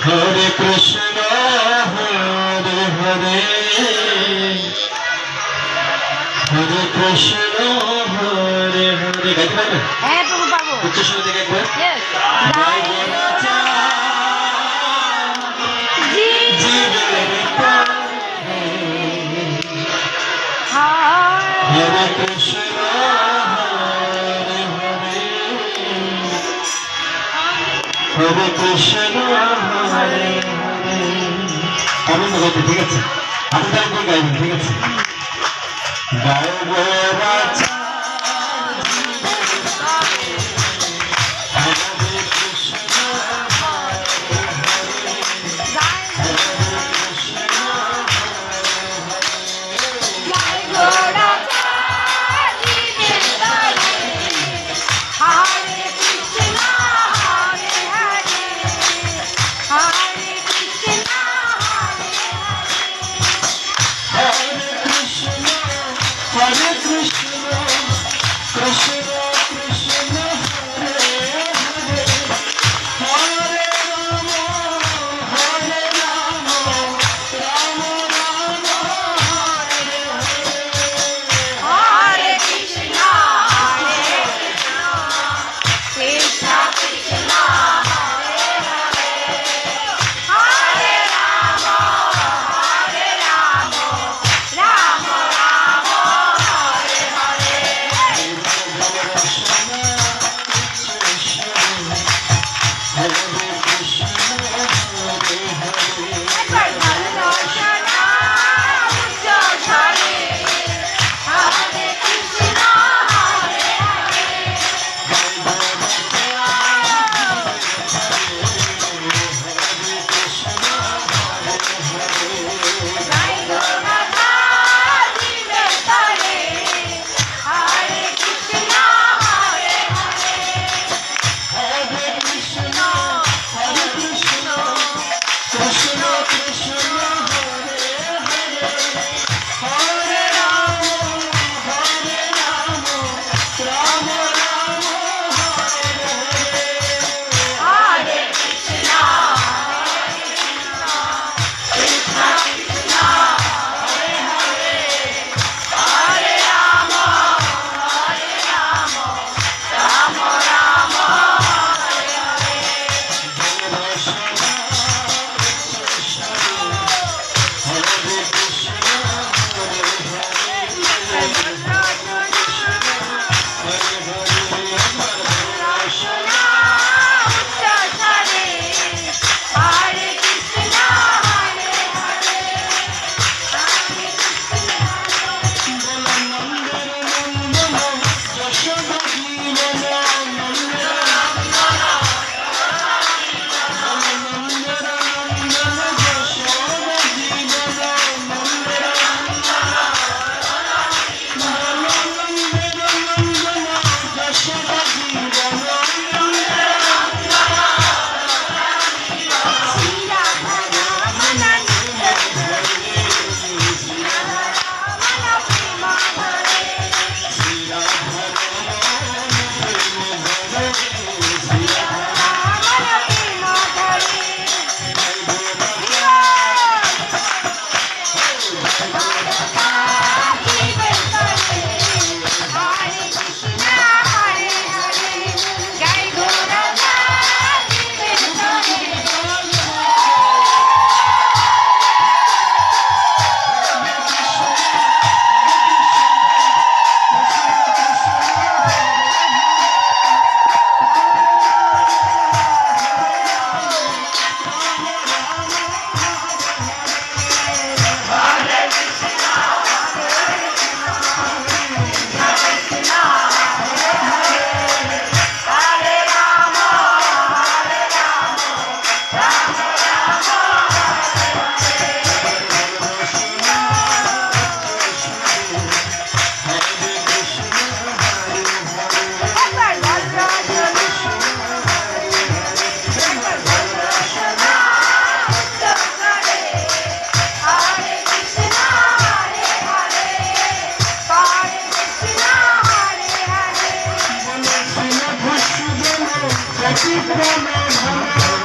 হরে কৃষ্ণ হরে হরে হরে কৃষ্ণ হরে হরে। গাইতে পারবেন? হ্যাঁ প্রভু পারবো। উচ্চ স্বর থেকে একবার। হরে কৃষ্ণ হরে হরে হরে কৃষ্ণ হরে হরে। আমি তো গাইতে, ঠিক আছে? আপনি তাই করে গাইবেন, ঠিক আছে? গায় রাজা Hare Krishna, Krishna Krishna, Hare Hare, Hare Rama, Hare Rama, Rama Rama, Hare Hare, Hare Krishna, Hare Krishna, Krishna Hare Hare, Hare Rama, Hare Rama, Rama Rama Hare Hare. Hare Krishna, Hare Hare. একবার ভালো শোনা উচ্চ স্বরে, Hare Krishna, Hare Hare. Jai Gurumata Jive Tare, Hare Krishna, Hare Hare. Hare Krishna, Hare Krishna, Krishna Krishna, Hare Hare, Hare Rama, Hare Rama, Rama Rama, Hare Hare. Hare Krishna, Krishna Krishna, Hare Hare, Hare Rama, Hare Rama, Rama Rama, Hare Hare. Krishna